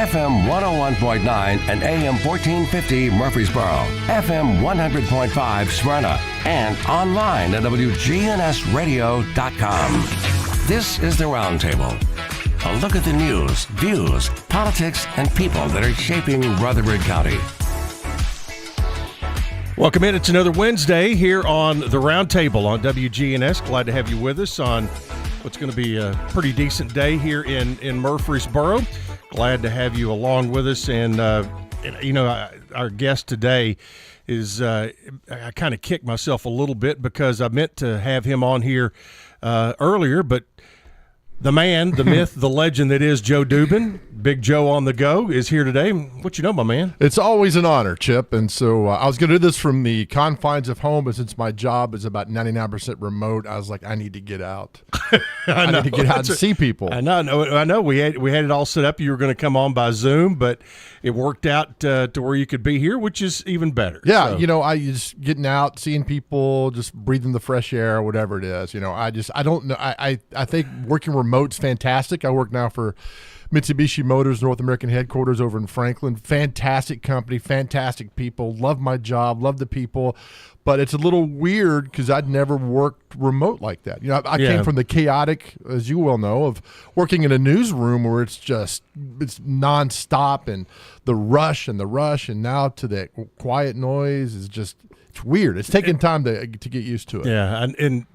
FM 101.9 and AM 1450 Murfreesboro, FM 100.5 Smyrna, and online at WGNSradio.com. This is the Roundtable. A look at the news, views, politics, and people that are shaping Rutherford County. Welcome in. It's another Wednesday here on the Roundtable on WGNS. Glad to have you with us on what's going to be a pretty decent day here in Murfreesboro. Glad to have you along with us. And our guest today is, I kind of kicked myself a little bit because I meant to have him on here earlier, but the man, the myth, the legend that is Joe Dubin, Big Joe on the go, is here today. What you know, my man? It's always an honor, Chip. And so I was going to do this from the confines of home, but since my job is about 99% remote, I was like, I need to get out. I need to get out and see people. I know. We had it all set up. You were going to come on by Zoom, but it worked out to where you could be here, which is even better. Yeah, so. I just getting out, seeing people, just breathing the fresh air, whatever it is. I don't know. I think working remote's fantastic. I work now for Mitsubishi Motors North American headquarters over in Franklin. Fantastic company, fantastic people. Love my job, love the people. But it's a little weird because I'd never worked remote like that. I came from the chaotic, as you well know, of working in a newsroom where it's nonstop and the rush, and now to that quiet noise is just. It's weird. It's taking time to get used to it. Yeah, and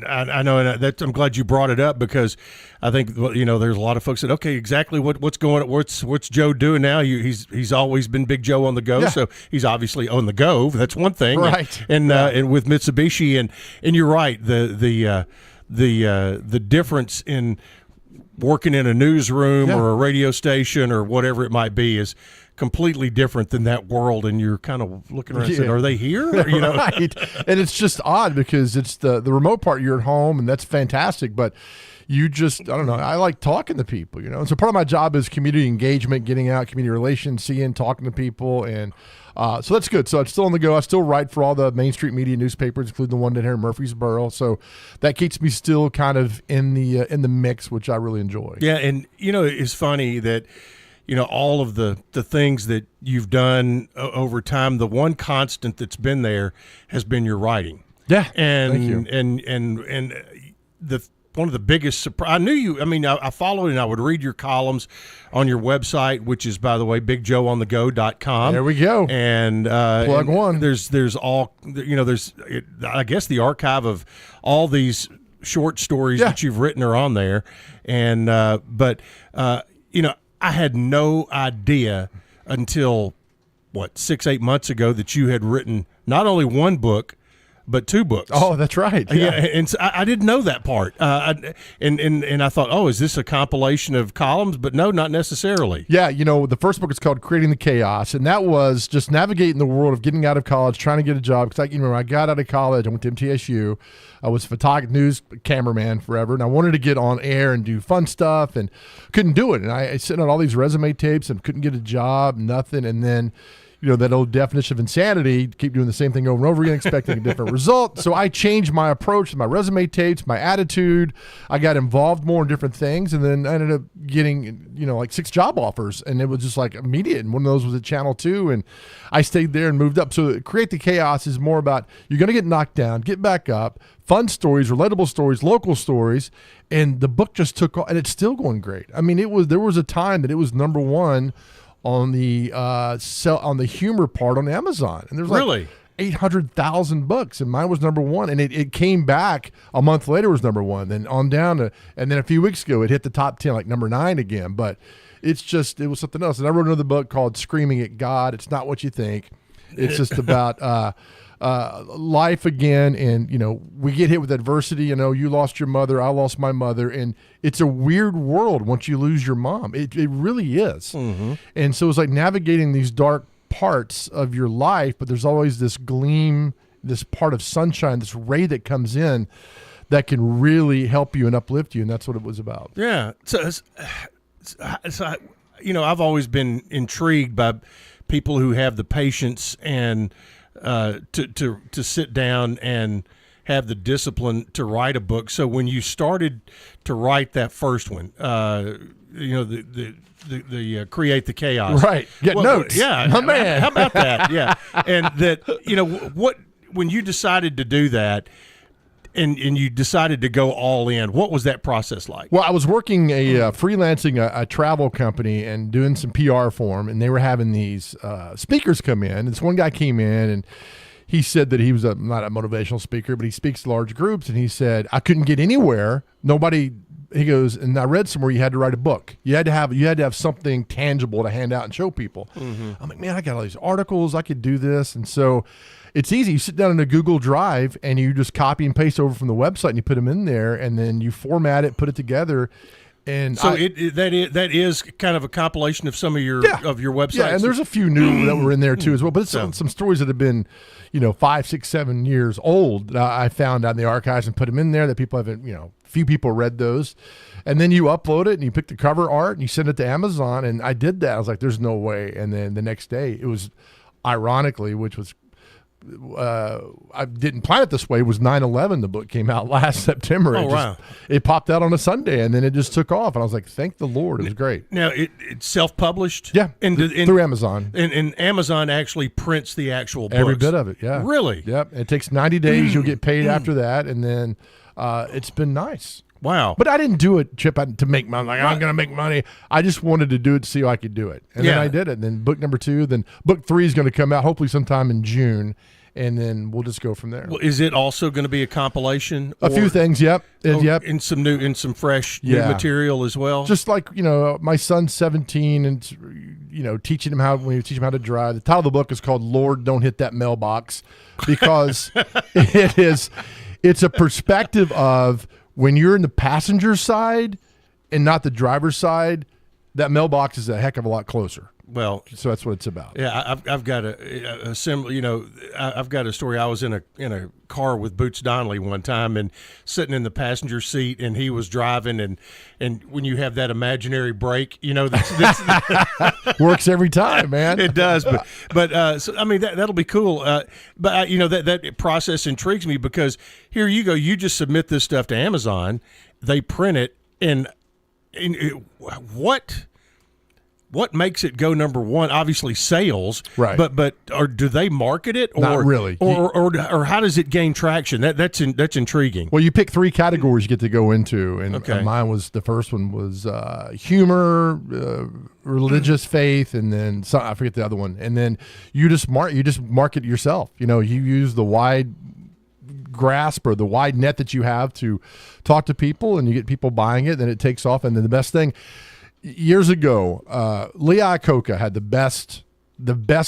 I know, and I'm glad you brought it up because I think there's a lot of folks that exactly what's going on. What's Joe doing now? He's always been Big Joe on the go, so he's obviously on the go. That's one thing, right? And with Mitsubishi, and you're right. The difference in working in a newsroom or a radio station or whatever it might be is completely different than that world, and you're kind of looking around and saying, are they here? Right. And it's just odd because it's the remote part, you're at home, and that's fantastic, but you just, I don't know, I like talking to people, and so part of my job is community engagement, getting out, community relations, seeing, talking to people, and so that's good. So it's still on the go. I still write for all the Main Street media newspapers, including the one down here in Murfreesboro. So that keeps me still kind of in the mix, which I really enjoy. Yeah, and it's funny that all of the things that you've done over time, the one constant that's been there has been your writing. Yeah, and thank you. And one of the biggest surprise. I knew you. I mean, I followed and I would read your columns on your website, which is, by the way, BigJoeOnTheGo.com. There we go. And plug one. There's all I guess the archive of all these short stories that you've written are on there, and but I had no idea until 6-8 months ago that you had written not only one book but two books. Oh, that's right. Yeah, and so I didn't know that part. And I thought, is this a compilation of columns? But no, not necessarily. Yeah, the first book is called Creating the Chaos, and that was just navigating the world of getting out of college, trying to get a job. Because I got out of college, I went to MTSU. I was a photographer, news cameraman forever, and I wanted to get on air and do fun stuff, and couldn't do it. And I sent out all these resume tapes and couldn't get a job, nothing. And then that old definition of insanity, keep doing the same thing over and over again, expecting a different result. So I changed my approach to my resume tapes, my attitude. I got involved more in different things, and then I ended up getting, 6 job offers, and it was just like immediate. And one of those was at Channel 2, and I stayed there and moved up. So Create the Chaos is more about you're going to get knocked down, get back up, fun stories, relatable stories, local stories, and the book just took off, and it's still going great. I mean, there was a time that it was number one on the on the humor part on Amazon, and there's really 800,000 books, and mine was number one, and it came back a month later, was number one, then on down to, and then a few weeks ago it hit the top 10, like number 9 again. But it was something else. And I wrote another book called Screaming at God. It's not what you think. It's just about life again, and we get hit with adversity. You lost your mother, I lost my mother, and it's a weird world once you lose your mom. It really is. Mm-hmm. And so it's like navigating these dark parts of your life, but there's always this gleam, this part of sunshine, this ray that comes in that can really help you and uplift you, and that's what it was about. Yeah. So I've always been intrigued by people who have the patience and to sit down and have the discipline to write a book. So when you started to write that first one, the create the chaos. Right. Get notes. Yeah. My man. How about that? Yeah. And that, when you decided to do that and you decided to go all in, what was that process like? Well, I was working freelancing a travel company and doing some PR for them, and they were having these speakers come in. This one guy came in, and he said that he was not a motivational speaker, but he speaks to large groups, and he said, I couldn't get anywhere. Nobody, he goes, and I read somewhere you had to write a book. You had to have something tangible to hand out and show people. Mm-hmm. I'm like, man, I got all these articles. I could do this. And so it's easy. You sit down in a Google Drive and you just copy and paste over from the website and you put them in there, and then you format it, put it together. And so that is kind of a compilation of some of your websites. Yeah, and there's a few new that were in there too as well. But it's some stories that have been, 5, 6, 7 years old that I found out in the archives and put them in there that people haven't, few people read those. And then you upload it and you pick the cover art and you send it to Amazon. And I did that. I was like, there's no way. And then the next day it was, ironically, which was, I didn't plan it this way, was 9/11. The book came out last September. Wow. It popped out on a Sunday, and then it just took off. And I was like, thank the Lord. It was great. Now, it's self-published? Yeah, through Amazon. And Amazon actually prints the actual books? Every bit of it, yeah. Really? Yep. It takes 90 days. You'll get paid after that, and then it's been nice. Wow. But I didn't do it, Chip, to make money. Like, I'm going to make money. I just wanted to do it to see how I could do it. And then I did it. And then book number 2, then book 3 is going to come out hopefully sometime in June. And then we'll just go from there. Well, is it also going to be a compilation? A few things, yep. Yep. And some fresh new material as well? Just like, my son's 17 and, teaching him when you teach him how to drive. The title of the book is called Lord, Don't Hit That Mailbox, because it's a perspective of when you're in the passenger side and not the driver's side, that mailbox is a heck of a lot closer. Well, so that's what it's about. Yeah, I've got a similar. I've got a story. I was in a car with Boots Donnelly one time, and sitting in the passenger seat, and he was driving, and when you have that imaginary brake, that's works every time, man. It does, but so, I mean that'll be cool. But that process intrigues me, because here you go. You just submit this stuff to Amazon, they print it, and what makes it go number one? Obviously sales, right? But or do they market it? Or, not really. Or how does it gain traction? That's intriguing. Well, you pick 3 categories you get to go into, and mine was, the first one was humor, religious faith, and then I forget the other one. And then you just market yourself. You use the wide grasp or the wide net that you have to talk to people, and you get people buying it. Then it takes off, and then the best thing. Years ago, Lee Iacocca had the best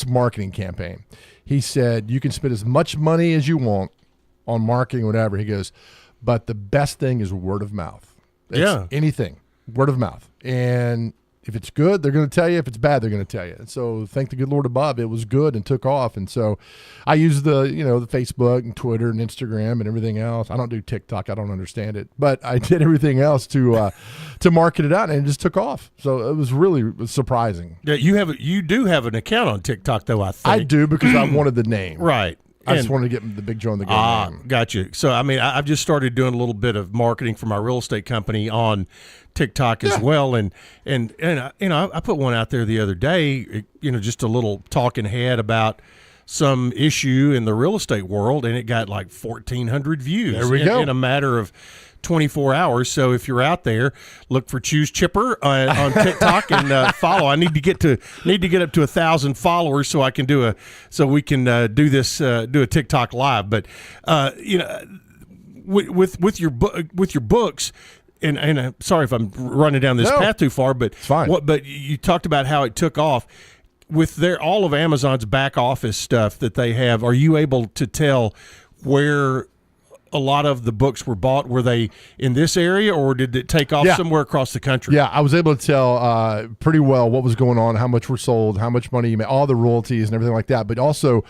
marketing campaign. He said, you can spend as much money as you want on marketing, whatever. He goes, but the best thing is word of mouth. Anything, word of mouth. And if it's good, they're going to tell you. If it's bad, they're going to tell you. And so thank the good Lord above, it was good and took off. And so I use the Facebook and Twitter and Instagram and everything else. I don't do TikTok. I don't understand it. But I did everything else to market it out, and it just took off. So it was really surprising. Yeah, you do have an account on TikTok, though, I think. I do, because I wanted the name. Right. I just wanted to get the Big Joe in the game. Got you. So, I mean, I've just started doing a little bit of marketing for my real estate company on TikTok as well, and I put one out there the other day, just a little talking head about some issue in the real estate world, and it got like 1,400 views. There we go. In a matter of 24 hours. So if you're out there, look for Choose Chipper on TikTok and follow. I need to get up to 1,000 followers so we can do a TikTok live. But with your books. And sorry if I'm running down this path too far, but it's fine. But you talked about how it took off with all of Amazon's back office stuff that they have. Are you able to tell where a lot of the books were bought? Were they in this area, or did it take off somewhere across the country? Yeah, I was able to tell pretty well what was going on, how much were sold, how much money you made, all the royalties and everything like that. But also,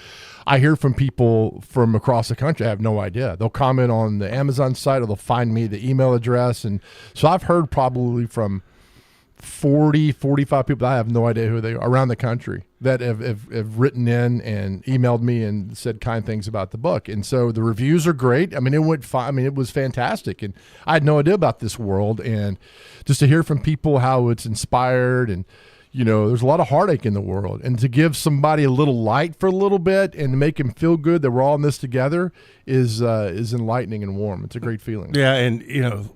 I hear from people from across the country. I have no idea. They'll comment on the Amazon site, or they'll find me the email address. And so I've heard probably from 45 people, I have no idea who they are, around the country that have written in and emailed me and said kind things about the book. And so the reviews are great. I mean, it was fantastic. And I had no idea about this world. And just to hear from people how it's inspired, and, there's a lot of heartache in the world. And to give somebody a little light for a little bit and to make them feel good that we're all in this together is enlightening and warm. It's a great feeling. Yeah, and,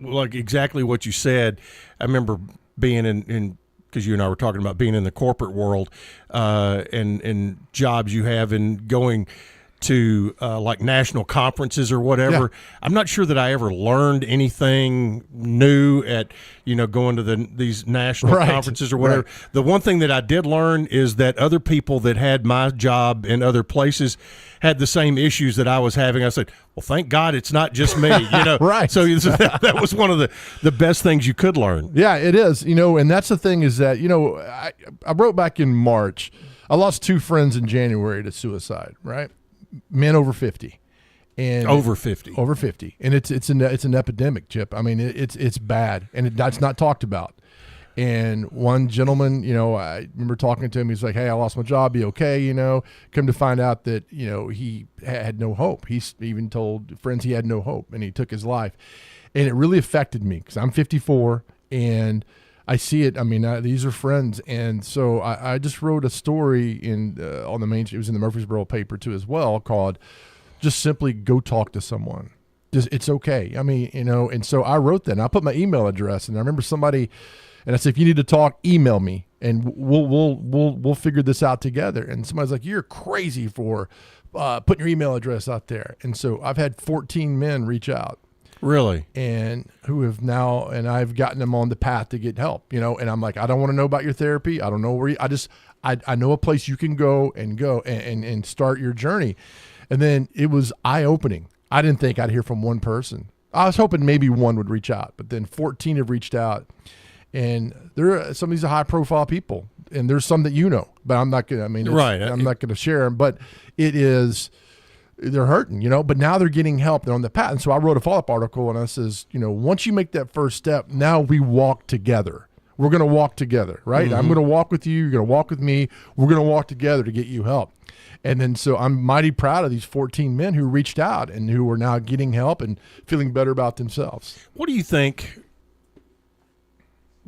like exactly what you said, I remember being in because you and I were talking about being in the corporate world and jobs you have and going to like national conferences or whatever. Yeah. I'm not sure that I ever learned anything new at going to these national conferences or whatever. Right. The one thing that I did learn is that other people that had my job in other places had the same issues that I was having. I said, well, thank God it's not just me, Right. So that was one of the best things you could learn. Yeah, it is, and that's the thing is that, I wrote back in March, I lost 2 friends in January to suicide, right? Men over 50. And over 50. And it's an epidemic, Chip. I mean, it's bad, and that's not talked about. And one gentleman, I remember talking to him. He's like, "Hey, I lost my job. Be okay?" Come to find out that he had no hope. He even told friends he had no hope, and he took his life. And it really affected me because I'm 54, and I see it. I mean, these are friends, and so I just wrote a story on the main. It was in the Murfreesboro paper too, as well, called "Just Simply Go Talk to Someone." It's okay. I mean, and so I wrote that. And I put my email address, and I remember somebody. And I said, if you need to talk, email me, and we'll figure this out together. And somebody's like, you're crazy for putting your email address out there. And so I've had 14 men reach out. Really? And who have now, and I've gotten them on the path to get help, and I'm like, I don't want to know about your therapy. I don't know where I know a place you can go and start your journey. And then it was eye-opening. I didn't think I'd hear from one person. I was hoping maybe one would reach out, but then 14 have reached out. And some of these are high-profile people, and there's some that but I'm not going to. I mean, right? I'm not going to share them. But they're hurting, But now they're getting help. They're on the path. And so I wrote a follow-up article, and I says, once you make that first step, now we walk together. We're going to walk together, right? Mm-hmm. I'm going to walk with you. You're going to walk with me. We're going to walk together to get you help. And then so I'm mighty proud of these 14 men who reached out and who are now getting help and feeling better about themselves. What do you think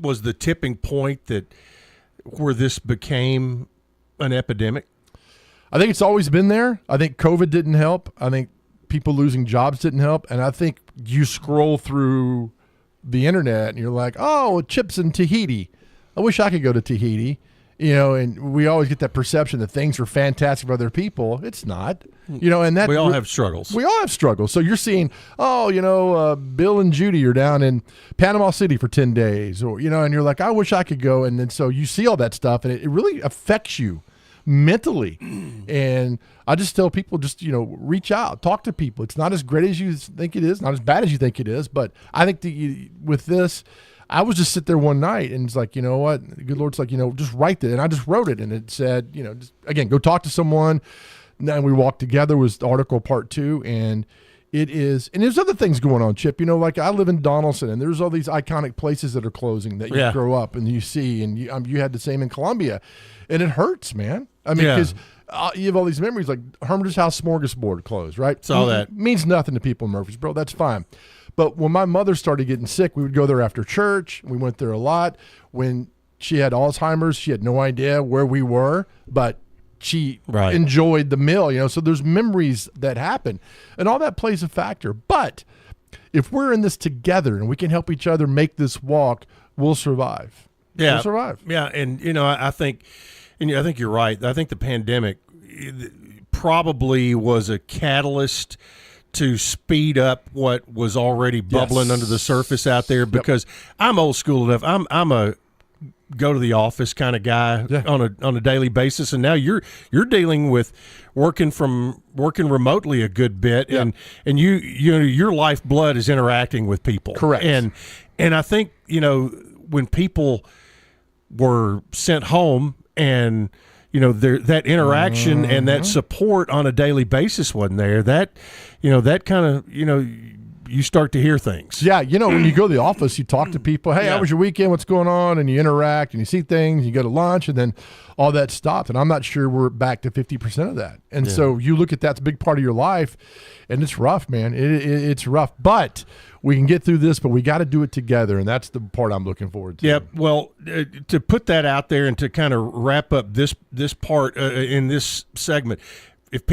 was the tipping point where this became an epidemic? I think it's always been there. I think COVID didn't help. I think people losing jobs didn't help. And I think you scroll through the internet and you're like, oh, Chip's in Tahiti. I wish I could go to Tahiti. And we always get that perception that things are fantastic for other people. It's not. And that we all have struggles. We all have struggles. So you're seeing, Bill and Judy are down in Panama City for 10 days, or and you're like, I wish I could go. And then so you see all that stuff, and it really affects you mentally. And I just tell people, just reach out, talk to people. It's not as great as you think it is, not as bad as you think it is, but I think with this. I was just sit there one night and it's like, you know what? The good Lord's like, just write it. And I just wrote it, and it said, just, again, go talk to someone. And we walked together was the article part 2. And and there's other things going on, Chip. Like I live in Donaldson, and there's all these iconic places that are closing that you grow up and you see, and you had the same in Columbia, and it hurts, man. I mean, because you have all these memories, like Hermitage House Smorgasbord closed, right? Saw that. Means nothing to people in Murfreesboro. That's fine. But when my mother started getting sick, we would go there after church. We went there a lot. When she had Alzheimer's, she had no idea where we were, but she enjoyed the meal, So there's memories that happen, and all that plays a factor. But if we're in this together and we can help each other make this walk, we'll survive. Yeah. We'll survive. Yeah, and, I think you're right. I think the pandemic probably was a catalyst to speed up what was already bubbling under the surface out there, because I'm old school enough. I'm a go to the office kind of guy on a daily basis, and now you're dealing with working remotely a good bit, and your lifeblood is interacting with people. Correct. And I think when people were sent home and that interaction and that support on a daily basis wasn't there. That, that kind of, you start to hear things. Yeah, when you go to the office, you talk to people. Hey, how was your weekend? What's going on? And you interact and you see things. You go to lunch, and then all that stops. And I'm not sure we're back to 50% of that. And so you look at that's a big part of your life, and it's rough, man. It's rough, but we can get through this. But we got to do it together, and that's the part I'm looking forward to. Yep. Well, to put that out there and to kind of wrap up this part in this segment, if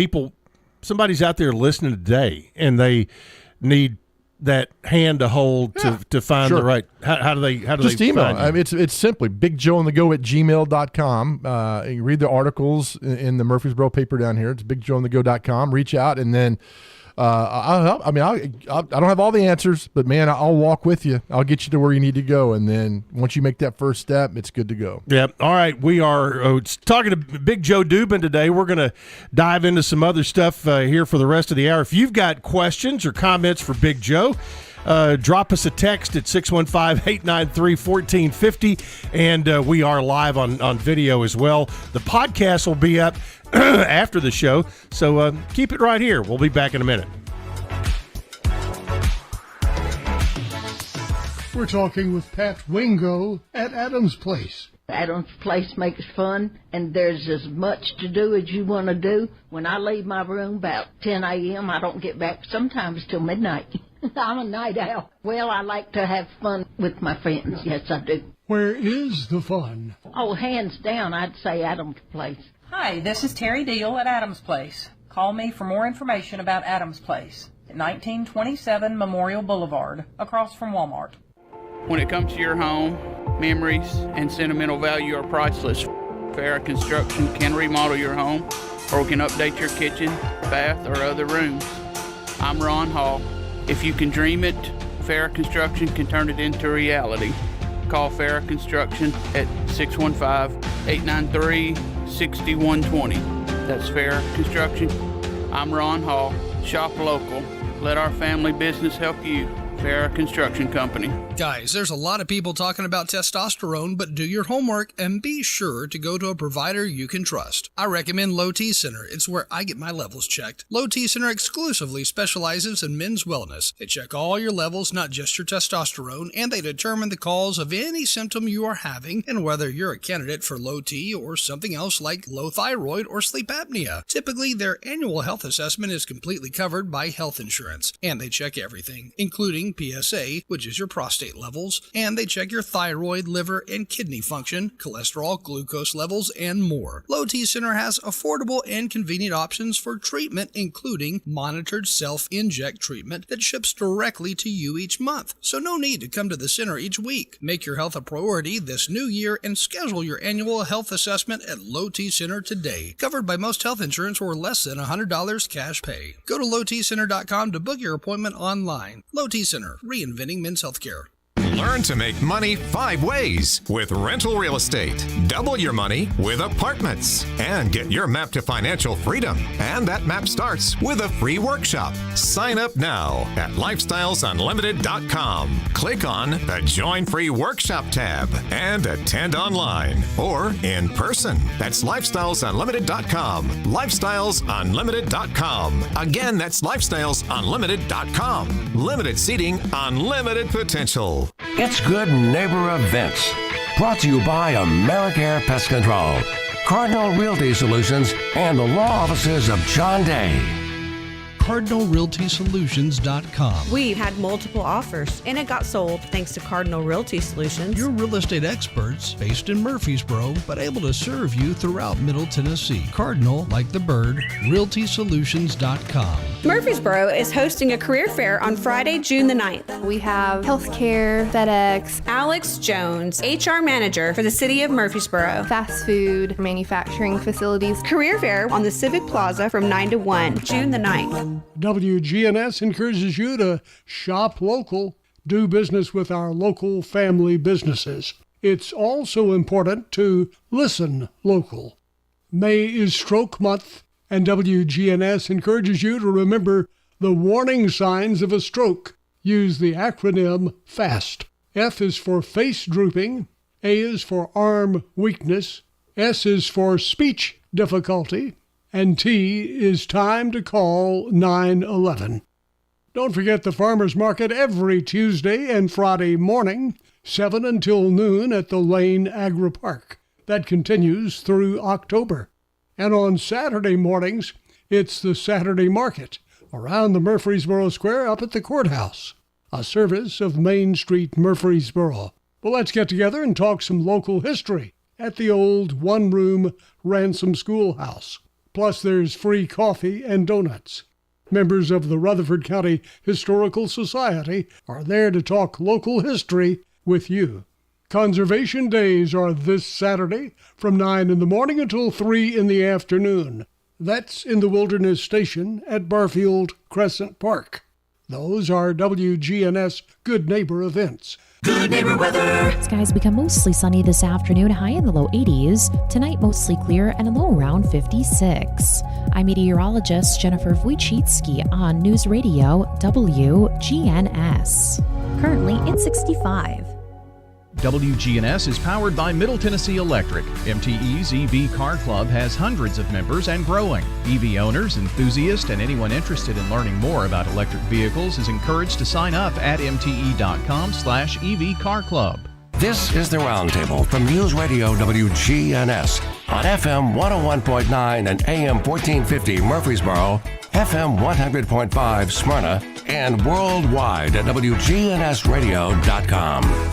somebody's out there listening today and they need that hand to hold to find the right, how do they just email find you? I mean, it's simply bigjoeonthego@gmail.com. You can read the articles in the Murfreesboro paper down here. It's bigjoeonthego.com. Reach out, and then I'll help. I mean, I don't have all the answers, but man, I'll walk with you. I'll get you to where you need to go, and then once you make that first step, it's good to go. Yep. All right. We are talking to Big Joe Dubin today. We're going to dive into some other stuff here for the rest of the hour. If you've got questions or comments for Big Joe, drop us a text at 615-893-1450, and we are live on video as well. The podcast will be up after the show, so keep it right here. We'll be back in a minute. We're talking with Pat Wingo at Adams Place. Adams Place makes fun, and there's as much to do as you want to do. When I leave my room about 10 a.m., I don't get back sometimes till midnight. I'm a night owl. Well, I like to have fun with my friends. Yes, I do. Where is the fun? Oh, hands down, I'd say Adams Place. Hi, this is Terry Deal at Adams Place. Call me for more information about Adams Place at 1927 Memorial Boulevard, across from Walmart. When it comes to your home, memories and sentimental value are priceless. Farrah Construction can remodel your home or can update your kitchen, bath, or other rooms. I'm Ron Hall. If you can dream it, Farrah Construction can turn it into reality. Call Farrah Construction at 615-893-6120. That's Farrah Construction. I'm Ron Hall. Shop local. Let our family business help you. Farrah Construction Company. Guys, there's a lot of people talking about testosterone, but do your homework and be sure to go to a provider you can trust. I recommend Low T Center. It's where I get my levels checked. Low T Center exclusively specializes in men's wellness. They check all your levels, not just your testosterone, and they determine the cause of any symptom you are having and whether you're a candidate for low T or something else like low thyroid or sleep apnea. Typically, their annual health assessment is completely covered by health insurance, and they check everything, including PSA, which is your prostate levels, and they check your thyroid, liver, and kidney function, cholesterol, glucose levels, and more. Low T Center has affordable and convenient options for treatment, including monitored self-inject treatment that ships directly to you each month. So no need to come to the center each week. Make your health a priority this new year and schedule your annual health assessment at Low T Center today. Covered by most health insurance or less than $100 cash pay. Go to lowtcenter.com to book your appointment online. Low T Center, reinventing men's healthcare. Learn to make money 5 ways with rental real estate. Double your money with apartments. And get your map to financial freedom. And that map starts with a free workshop. Sign up now at lifestylesunlimited.com. Click on the Join Free Workshop tab and attend online or in person. That's lifestylesunlimited.com. lifestylesunlimited.com. Again, that's lifestylesunlimited.com. Limited seating, unlimited potential. It's Good Neighbor Events. Brought to you by AmeriCare Pest Control, Cardinal Realty Solutions, and the law offices of John Day. CardinalRealtySolutions.com. We've had multiple offers, and it got sold thanks to Cardinal Realty Solutions. Your real estate experts based in Murfreesboro, but able to serve you throughout Middle Tennessee. Cardinal, like the bird, RealtySolutions.com. Murfreesboro is hosting a career fair on Friday, June the 9th. We have healthcare, FedEx, Alex Jones, HR manager for the city of Murfreesboro. fast food, manufacturing facilities. Career fair on the Civic Plaza from 9 to 1, June the 9th. WGNS encourages you to shop local, do business with our local family businesses. It's also important to listen local. May is Stroke Month, and WGNS encourages you to remember the warning signs of a stroke. Use the acronym FAST. F is for face drooping, A is for arm weakness, S is for speech difficulty, and T is time to call 911. Don't forget the farmers market every Tuesday and Friday morning, 7 until noon at the Lane Agri Park. That continues through October. And on Saturday mornings, it's the Saturday Market around the Murfreesboro Square up at the courthouse, a service of Main Street, Murfreesboro. Well, let's get together and talk some local history at the old one-room Ransom Schoolhouse. Plus, there's free coffee and donuts. Members of the Rutherford County Historical Society are there to talk local history with you. Conservation Days are this Saturday from 9 in the morning until 3 in the afternoon. That's in the Wilderness Station at Barfield Crescent Park. Those are WGNS Good Neighbor events. Good neighbor weather. Skies become mostly sunny this afternoon, high in the low 80s. Tonight, mostly clear and a low around 56. I'm meteorologist Jennifer Wojcicki on News Radio WGNS. Currently, it's 65. WGNS is powered by Middle Tennessee Electric. MTE's EV Car Club has hundreds of members and growing. EV owners, enthusiasts, and anyone interested in learning more about electric vehicles is encouraged to sign up at mte.com/EV Car Club. This is the Roundtable from News Radio WGNS on FM 101.9 and AM 1450 Murfreesboro, FM 100.5 Smyrna, and worldwide at WGNSradio.com.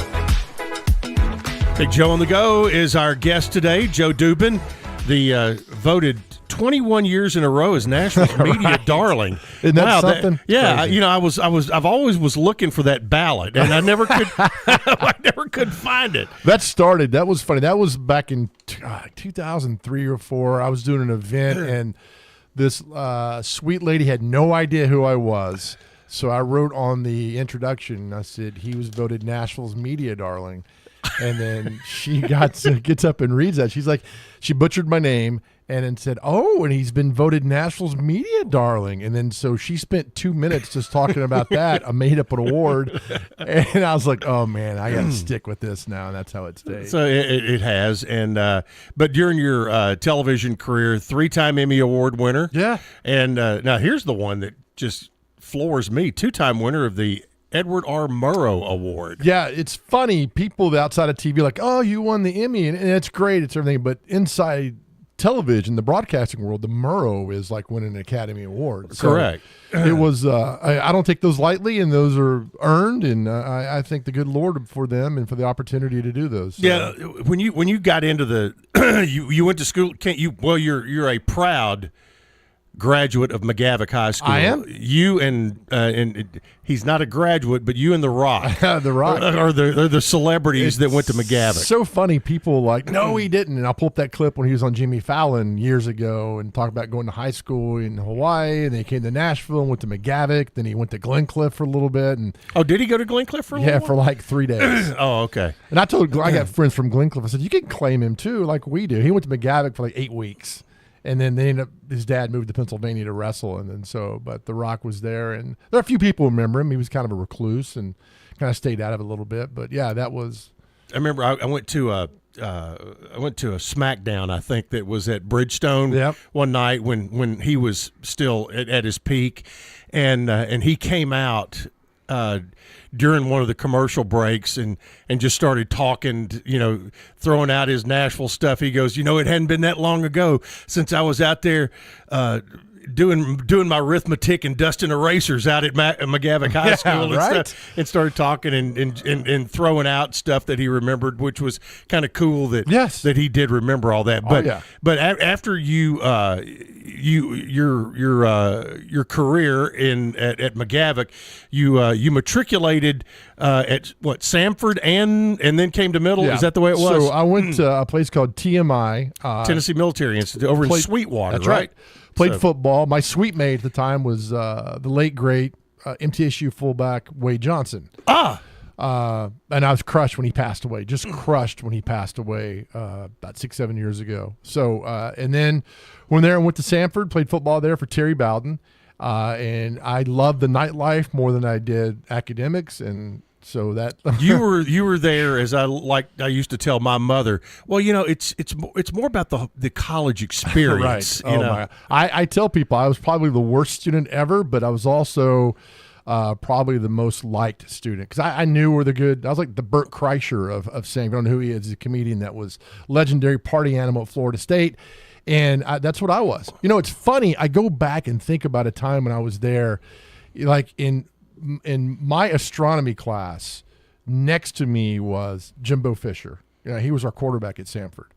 Big Joe on the Go is our guest today. Joe Dubin, the voted 21 years in a row as Nashville's media darling. Isn't that something? I've always was looking for that ballot, and I never could. I never could find it. That was funny. That was back in 2003 or 4. I was doing an event, and this sweet lady had no idea who I was. So I wrote on the introduction. I said he was voted Nashville's media darling. And then she gets up and reads that. She's like, she butchered my name and then said, oh, and he's been voted Nashville's media darling. And then so she spent 2 minutes just talking about that, a made-up award. And I was like, oh, man, I got to stick with this now. And that's how it stays. So it has. And but during your television career, 3-time Emmy Award winner. Yeah. And now here's the one that just floors me. 2-time winner of the Edward R. Murrow Award. Yeah, it's funny. People outside of TV are like, oh, you won the Emmy, and it's great, it's everything. But inside television, the broadcasting world, the Murrow is like winning an Academy Award. So correct. It was. I don't take those lightly, and those are earned, and I thank the good Lord for them and for the opportunity to do those. So. Yeah, when you got into the, you went to school. You're a proud graduate of McGavock High School. I am. You and he's not a graduate, but you and The Rock, The Rock, are the celebrities that went to McGavock. So funny, people like, no, he didn't. And I'll pull up that clip when he was on Jimmy Fallon years ago and talk about going to high school in Hawaii, and then he came to Nashville and went to McGavock. Then he went to Glencliff for a little bit. And did he go to Glencliff for a little while? For like 3 days. Oh, okay. And I got friends from Glencliff. I said, you can claim him too, like we do. He went to McGavock for like 8 weeks. And then they ended up, his dad moved to Pennsylvania to wrestle. And then but The Rock was there. And there are a few people who remember him. He was kind of a recluse and kind of stayed out of it a little bit. But yeah, that was. I remember I went to a SmackDown, I think, that was at Bridgestone one night when he was still at his peak. And he came out during one of the commercial breaks and just started talking, throwing out his Nashville stuff. He goes, it hadn't been that long ago since I was out there doing my arithmetic and dusting erasers out at McGavock High School and started talking and throwing out stuff that he remembered, which was kind of cool that he did remember all that. But after your career at McGavock, you matriculated at Samford and then came to Middle. Is that the way it was? So I went to a place called TMI, Tennessee Military Institute, over in Sweetwater. That's right. Played football. My suite mate at the time was the late great MTSU fullback Wade Johnson. And I was crushed when he passed away. Just crushed when he passed away about 6-7 years ago. So and then went there and went to Samford. Played football there for Terry Bowden. And I loved the nightlife more than I did academics, and so that you were there, as I used to tell my mother. Well, it's more about the college experience. Right. I tell people I was probably the worst student ever, but I was also probably the most liked student because I knew were the good. I was like the Bert Kreischer of saying, I don't know who he is. He's a comedian that was legendary party animal at Florida State. And that's what I was. You know, it's funny. I go back and think about a time when I was there, like in my astronomy class, next to me was Jimbo Fisher. He was our quarterback at Samford.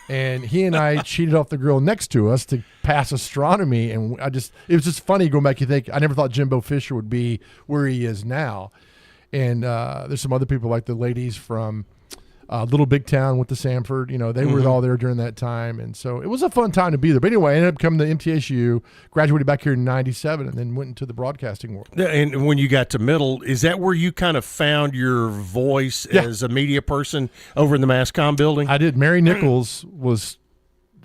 And he and I cheated off the girl next to us to pass astronomy. And it was just funny going back. You think, I never thought Jimbo Fisher would be where he is now. And there's some other people like the ladies from Little Big Town went to Samford. They were all there during that time. And so it was a fun time to be there. But anyway, I ended up coming to MTSU, graduated back here in 97, and then went into the broadcasting world. And when you got to middle, is that where you kind of found your voice as a media person over in the MassCom building? I did. Mary Nichols was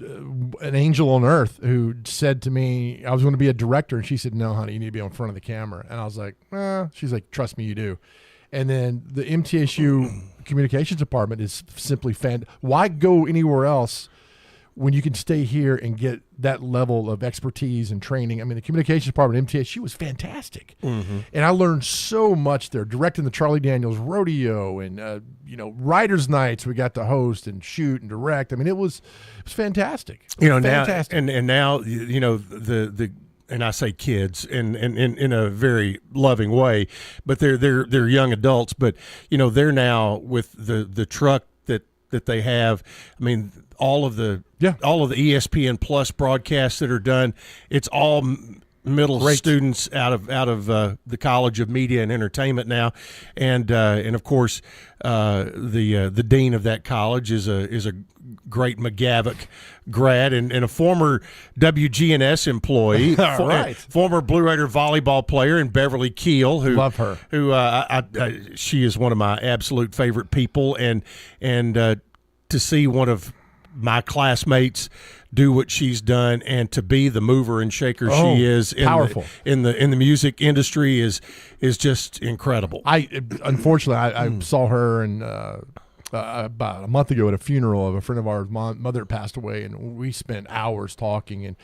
an angel on earth who said to me, I was going to be a director. And she said, no, honey, you need to be in front of the camera. And I was like, she's like, trust me, you do. And then the MTSU communications department is simply why go anywhere else when you can stay here and get that level of expertise and training? I mean, the communications department at MTSU was fantastic. And I learned so much there, directing the Charlie Daniels Rodeo and, writers' nights we got to host and shoot and direct. I mean, it was fantastic. Fantastic. Now, the and I say kids in a very loving way, but they're young adults. But they're now with the truck that they have. I mean, all of the ESPN Plus broadcasts that are done, it's all middle students out of the College of Media and Entertainment now, and of course the dean of that college is a great McGavick grad and a former WGNS employee, former Blue Raider volleyball player in Beverly Keel, who love her, who she is one of my absolute favorite people, and to see one of my classmates do what she's done and to be the mover and shaker she is in the music industry is just incredible. Unfortunately I saw her and about a month ago at a funeral of a friend of ours. Mother passed away, and we spent hours talking. And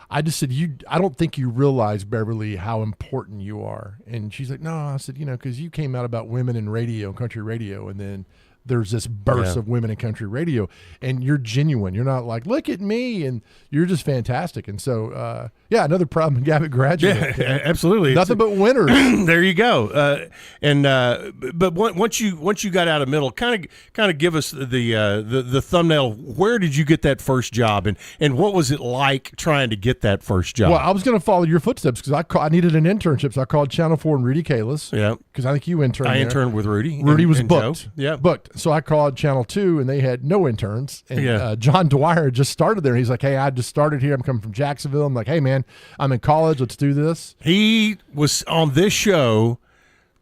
I just said, I don't think you realize, Beverly, how important you are. And she's like, no. I said, because you came out about women in radio, country radio, and then there's this burst of women in country radio, and you're genuine. You're not like, look at me, and you're just fantastic. And so, another problem, Gavin graduate. Yeah, absolutely. Nothing but winners. There you go. But once you got out of middle, kind of give us the thumbnail. Where did you get that first job, and what was it like trying to get that first job? Well, I was going to follow your footsteps because I needed an internship, so I called Channel 4 and Rudy Kalis. Yeah, because I think you interned. I interned with Rudy. Rudy was booked. Joe. Yeah, booked. So I called Channel 2, and they had no interns. And John Dwyer just started there. He's like, hey, I just started here. I'm coming from Jacksonville. I'm like, hey, man, I'm in college. Let's do this. He was on this show,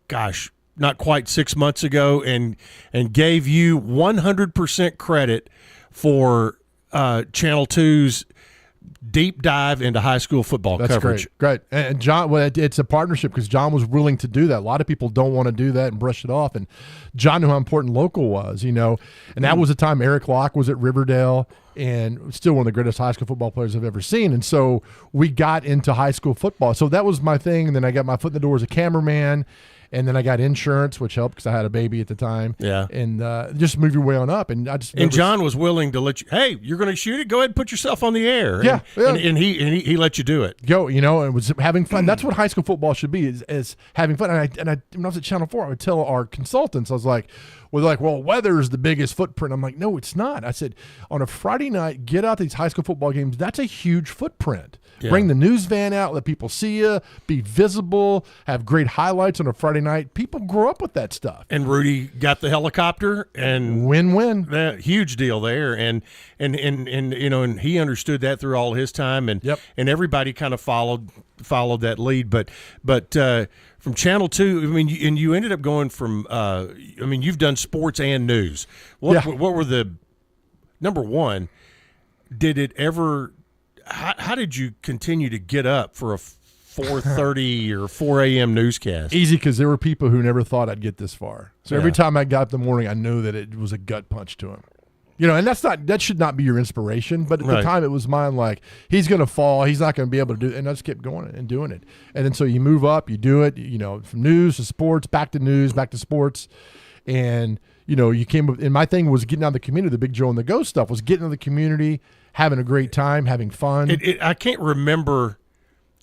not quite 6 months ago, and gave you 100% credit for Channel 2's deep dive into high school football coverage. Great. And John, it's a partnership because John was willing to do that. A lot of people don't want to do that and brush it off. And John knew how important local was, and that was the time Eric Locke was at Riverdale and still one of the greatest high school football players I've ever seen. And so we got into high school football. So that was my thing. And then I got my foot in the door as a cameraman. And then I got insurance, which helped because I had a baby at the time. Yeah. And just move your way on up. And John was willing to let you, hey, you're going to shoot it? Go ahead and put yourself on the air. Yeah. And he let you do it. Go, and it was having fun. That's what high school football should be, is having fun. And I when I was at Channel 4, I would tell our consultants, I was like, they're like, well, weather's the biggest footprint. I'm like, no, it's not. I said, on a Friday night, get out to these high school football games. That's a huge footprint. Yeah. Bring the news van out, let people see you, be visible, have great highlights on a Friday night. People grow up with that stuff. And Rudy got the helicopter, and win-win. Huge deal there. And he understood that through all his time, and everybody kind of followed that lead. But from Channel 2, I mean, and you ended up going from you've done sports and news. What were the number one? Did it ever? How did you continue to get up for a 4:30 or 4 a.m. newscast? Easy, because there were people who never thought I'd get this far. So every time I got up in the morning, I knew that it was a gut punch to them. You know, and that should not be your inspiration, but at the time it was mine. Like, he's going to fall, he's not going to be able to do it, and I just kept going and doing it. And then so you move up, you do it, you know, from news to sports, back to news, back to sports, and you know, you came. And my thing was getting out of the community. The Big Joe and the Go stuff was getting out of the community, having a great time, having fun. I can't remember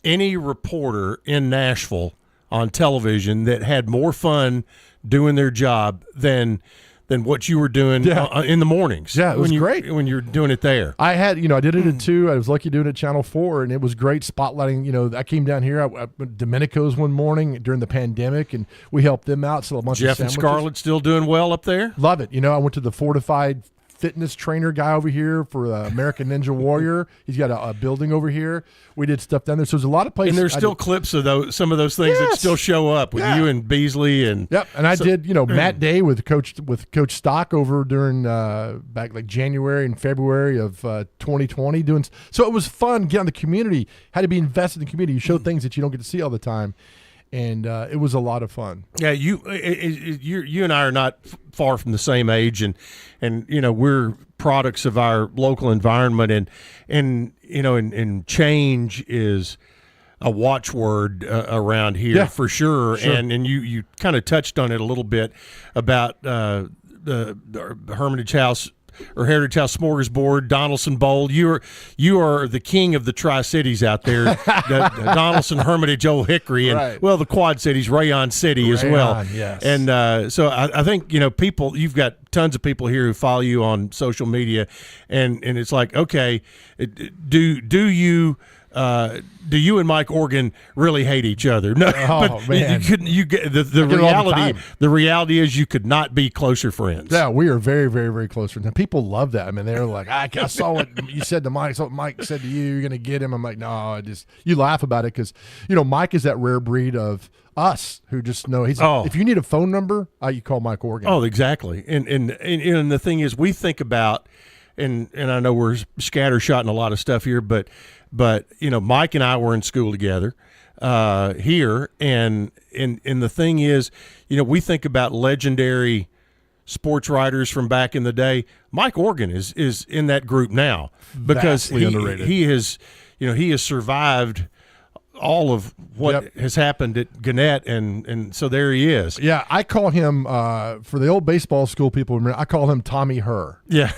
any reporter in Nashville on television that had more fun doing their job than what you were doing in the mornings. Yeah, it was great when you're doing it there. I did it at 2. I was lucky doing it at Channel 4, and it was great spotlighting. You know, I came down here. I went to Domenico's one morning during the pandemic, and we helped them out. So a bunch Jeff of sandwiches. and Scarlett still doing well up there? Love it. You know, I went to the Fortified Fitness trainer guy over here for American Ninja Warrior. He's got a building over here. We did stuff down there. So there's a lot of places. And there's still clips of some of those things that still show up with you and Beasley and and I did, you know, Matt Day with Coach Stock over during back like January and February of 2020 doing. So it was fun. Get on the community. Had to be invested in the community. You show things that you don't get to see all the time. And it was a lot of fun. Yeah, you and I are not far from the same age, and you know, we're products of our local environment, and you know, and change is a watchword around here for sure. And you kind of touched on it a little bit about the Hermitage House or Heritage House Smorgasbord, Donaldson Bowl. You are the king of the Tri-Cities out there. Donaldson, Hermitage, Old Hickory, and well, the Quad Cities, Rayon City as well. Yes. And so I think, you know, people, you've got tons of people here who follow you on social media, and it's like, okay, do you and Mike Organ really hate each other? No, but man. you couldn't. You get the reality. The reality is you could not be closer friends. Yeah, we are very, very, very close friends. And people love that. I mean, they're like, I saw what you said to Mike. So what Mike said to you, you're going to get him. I'm like, no, you laugh about it because, you know, Mike is that rare breed of us who just know if you need a phone number, you call Mike Organ. Oh, exactly. And the thing is, we think about, and I know we're scattershot in a lot of stuff here, but you know, Mike and I were in school together here, and the thing is, you know, we think about legendary sports writers from back in the day. Mike Organ is in that group now because he has survived all of what has happened at Gannett, and so there he is. Yeah, I call him, for the old baseball school people, I call him Tommy Herr. Yeah.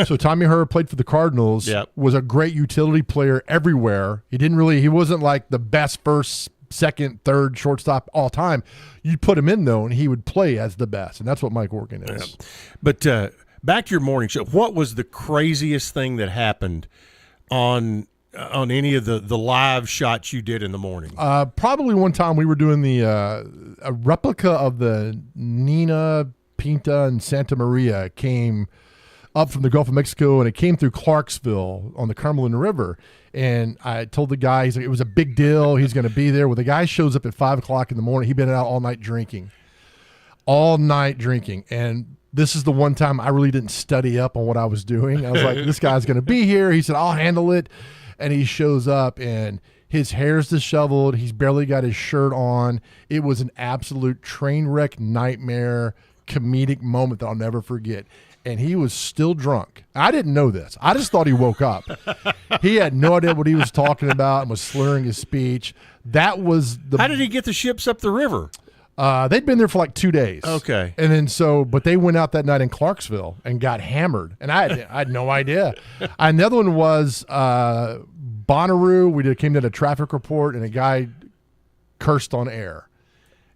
So Tommy Herr played for the Cardinals, was a great utility player everywhere. He wasn't like the best first, second, third shortstop all time. You'd put him in, though, and he would play as the best, and that's what Mike Organ is. Yeah. But back to your morning show, what was the craziest thing that happened on any of the live shots you did in the morning? Probably one time we were doing a replica of the Nina Pinta and Santa Maria came up from the Gulf of Mexico, and it came through Clarksville on the Cumberland River. And I told the guy, he's like, it was a big deal. He's going to be there. Well, the guy shows up at 5 o'clock in the morning. He'd been out all night drinking. And this is the one time I really didn't study up on what I was doing. I was like, this guy's going to be here. He said, I'll handle it. And he shows up, and his hair's disheveled. He's barely got his shirt on. It was an absolute train wreck nightmare comedic moment that I'll never forget. And he was still drunk. I didn't know this. I just thought he woke up. He had no idea what he was talking about and was slurring his speech. How did he get the ships up the river? They'd been there for like 2 days. Okay. And then but they went out that night in Clarksville and got hammered. And I had no idea. And the other one was Bonnaroo. We came to a traffic report, and a guy cursed on air.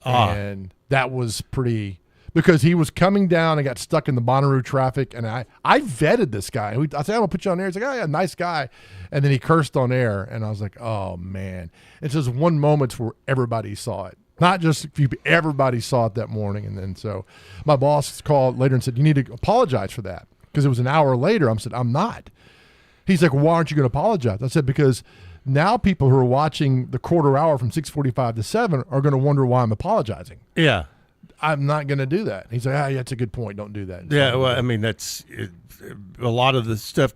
And that was pretty, because he was coming down and got stuck in the Bonnaroo traffic. And I vetted this guy. I said, I'm going to put you on air. He's like, oh, yeah, nice guy. And then he cursed on air. And I was like, oh, man. It's just one moment where everybody saw it. Not just a few, everybody saw it that morning. And then so my boss called later and said, you need to apologize for that. Because it was an hour later. I said, I'm not. He's like, well, why aren't you going to apologize? I said, because now people who are watching the quarter hour from 6:45 to 7 are going to wonder why I'm apologizing. Yeah. I'm not going to do that. He's like, yeah, that's a good point. Don't do that. Yeah, well, I mean, that's a lot of the stuff.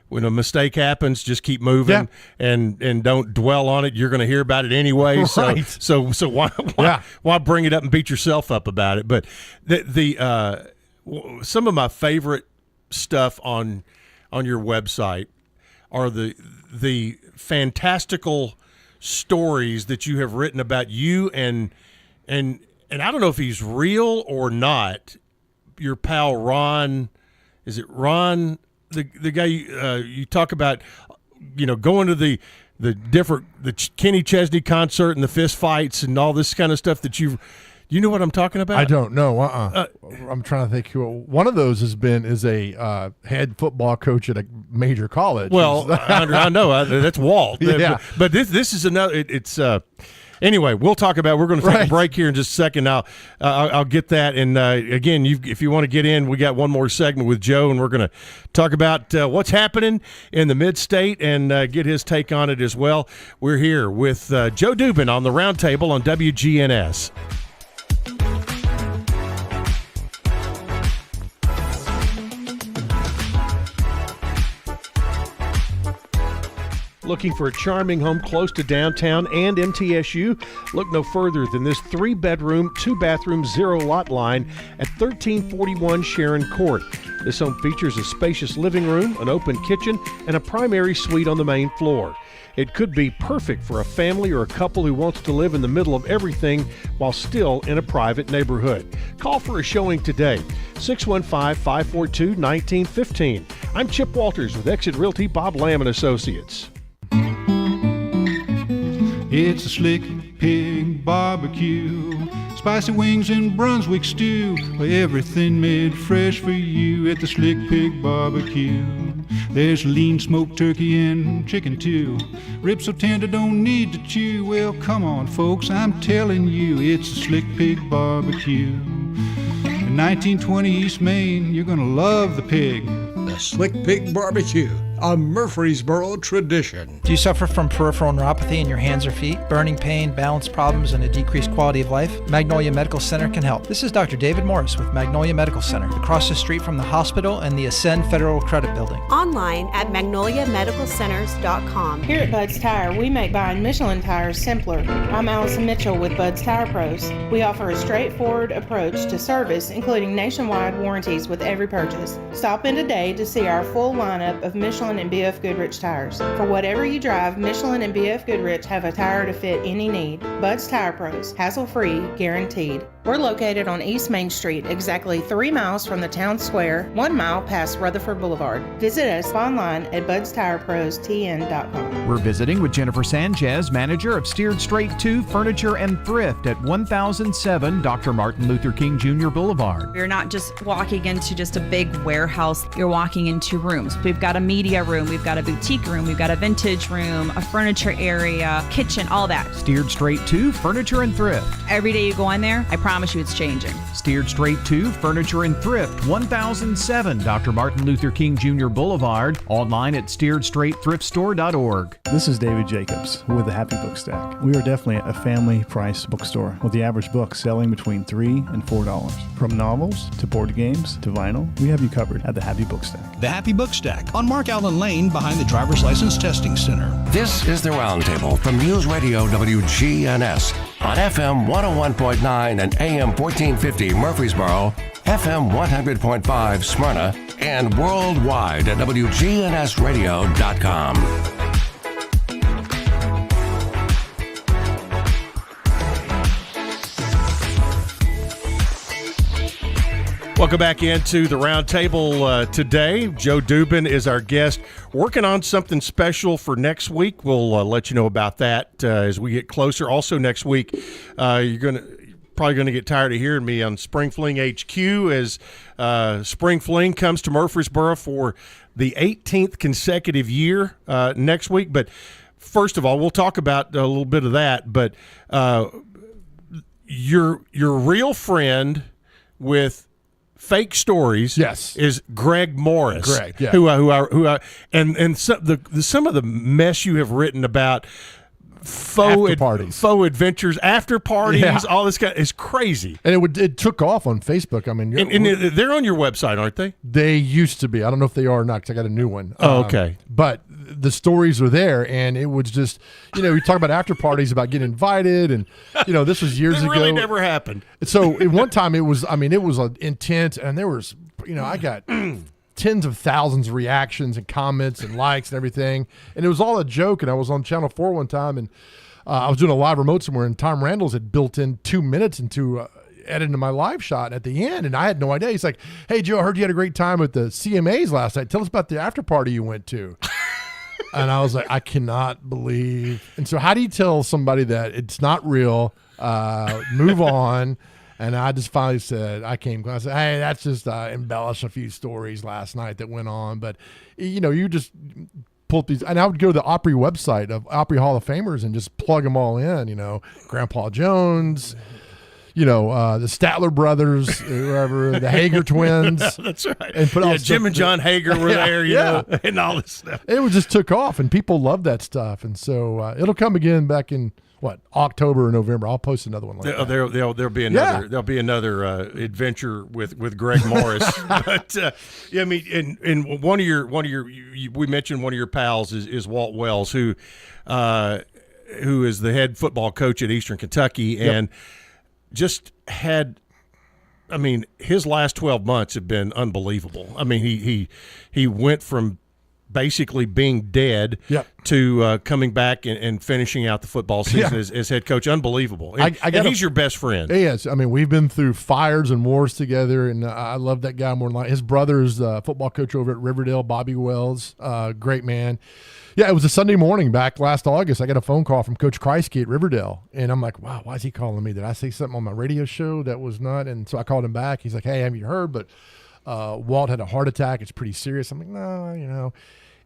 When a mistake happens, just keep moving and don't dwell on it. You're going to hear about it anyway. Right. So why bring it up and beat yourself up about it? But some of my favorite stuff on your website are the fantastical stories that you have written about you and I don't know if he's real or not. Your pal Ron, is it Ron? The guy you talk about, going to the Kenny Chesney concert and the fist fights and all this kind of stuff that you know what I'm talking about? I don't know. I'm trying to think who. One of those is a head football coach at a major college. Well, I know that's Walt. Yeah. But this is another. Anyway, we'll talk about. We're going to take a break here in just a second. I'll get that. And again, if you want to get in, we got one more segment with Joe, and we're going to talk about what's happening in the Mid-State and get his take on it as well. We're here with Joe Dubin on the Roundtable on WGNS. Looking for a charming home close to downtown and MTSU? Look no further than this 3-bedroom, 2-bathroom, 0-lot line at 1341 Sharon Court. This home features a spacious living room, an open kitchen, and a primary suite on the main floor. It could be perfect for a family or a couple who wants to live in the middle of everything while still in a private neighborhood. Call for a showing today, 615-542-1915. I'm Chip Walters with Exit Realty Bob Lamb & Associates. It's a Slick Pig barbecue, spicy wings and Brunswick stew, everything made fresh for you at the Slick Pig barbecue. There's lean smoked turkey and chicken too, ribs so tender don't need to chew. Well, come on folks, I'm telling you, it's a Slick Pig barbecue. In 1920 East Main, you're gonna love the pig. The Slick Pig barbecue, a Murfreesboro tradition. Do you suffer from peripheral neuropathy in your hands or feet, burning pain, balance problems, and a decreased quality of life? Magnolia Medical Center can help. This is Dr. David Morris with Magnolia Medical Center, across the street from the hospital and the Ascend Federal Credit Building. Online at magnoliamedicalcenters.com. Here at Bud's Tire, we make buying Michelin tires simpler. I'm Allison Mitchell with Bud's Tire Pros. We offer a straightforward approach to service, including nationwide warranties with every purchase. Stop in today to see our full lineup of Michelin and BF Goodrich tires. For whatever you drive, Michelin and BF Goodrich have a tire to fit any need. Bud's Tire Pros, hassle-free, guaranteed. We're located on East Main Street, exactly 3 miles from the town square, 1 mile past Rutherford Boulevard. Visit us online at budstirepros.tn.com. We're visiting with Jennifer Sanchez, manager of Steered Straight 2 Furniture and Thrift at 1007 Dr. Martin Luther King Jr. Boulevard. You're not just walking into just a big warehouse, you're walking into rooms. We've got a media room, we've got a boutique room, we've got a vintage room, a furniture area, kitchen, all that. Steered Straight 2 Furniture and Thrift. Every day you go in there, I promise you it's changing. Steered Straight 2 Furniture and Thrift, 1007 Dr. Martin Luther King Jr. Boulevard. Online at steeredstraightthriftstore.org. This is David Jacobs with the Happy Book Stack. We are definitely a family price bookstore with the average book selling between $3 and $4. From novels to board games to vinyl, we have you covered at the Happy Book Stack. The Happy Book Stack on Mark Allen Lane behind the Driver's License Testing Center. This is the Roundtable from News Radio WGNS on FM 101.9 and AM 1450 Murfreesboro, FM 100.5 Smyrna, and worldwide at WGNSradio.com. Welcome back into the Roundtable today. Joe Dubin is our guest, working on something special for next week. We'll let you know about that as we get closer. Also next week, you're probably going to get tired of hearing me on Spring Fling HQ as Spring Fling comes to Murfreesboro for the 18th consecutive year next week. But first of all, we'll talk about a little bit of that. But your real friend with fake stories, yes, is Greg Morris. Greg, yeah. who and some of the mess you have written about faux adventures, after parties, yeah, all this kind is crazy. And it took off on Facebook. I mean, and they're on your website, aren't they? They used to be. I don't know if they are or not because I got a new one. Oh, okay. But the stories were there, and it was just, we talk about after parties, about getting invited, and this was years ago. It really never happened. So at one time it was an intent, and there was, I got 10 tens of thousands of reactions and comments and likes and everything. And it was all a joke. And I was on Channel 4 one time, and I was doing a live remote somewhere, and Tom Randall's had built in 2 minutes into editing my live shot at the end, and I had no idea. He's like, "Hey, Joe, I heard you had a great time with the CMAs last night. Tell us about the after party you went to." And I was like, I cannot believe. And so how do you tell somebody that it's not real, move on? And I just finally said, I said, hey, that's just embellish a few stories last night that went on. But, you just pull up these. And I would go to the Opry website of Opry Hall of Famers and just plug them all in, Grandpa Jones, the Statler brothers, whoever, the Hager twins. That's right. And put Jim and John Hager were there, and all this stuff. It just took off, and people love that stuff. And so it'll come again back in October or November. I'll post another one like that. There'll be another. Yeah. There'll be another adventure with Greg Morris. But I mean, and one of your we mentioned one of your pals is Walt Wells, who is the head football coach at Eastern Kentucky, and just had, I mean, his last 12 months have been unbelievable. I mean, he went from basically being dead to coming back and finishing out the football season as head coach. Unbelievable. And he's your best friend. He is. I mean, we've been through fires and wars together, and I love that guy more than like his brother's football coach over at Riverdale, Bobby Wells. Great man. Yeah, it was a Sunday morning back last August. I got a phone call from Coach Kreisky at Riverdale, and I'm like, wow, why is he calling me? Did I say something on my radio show that was not? And so I called him back. He's like, hey, haven't you heard? But Walt had a heart attack. It's pretty serious. I'm like, no,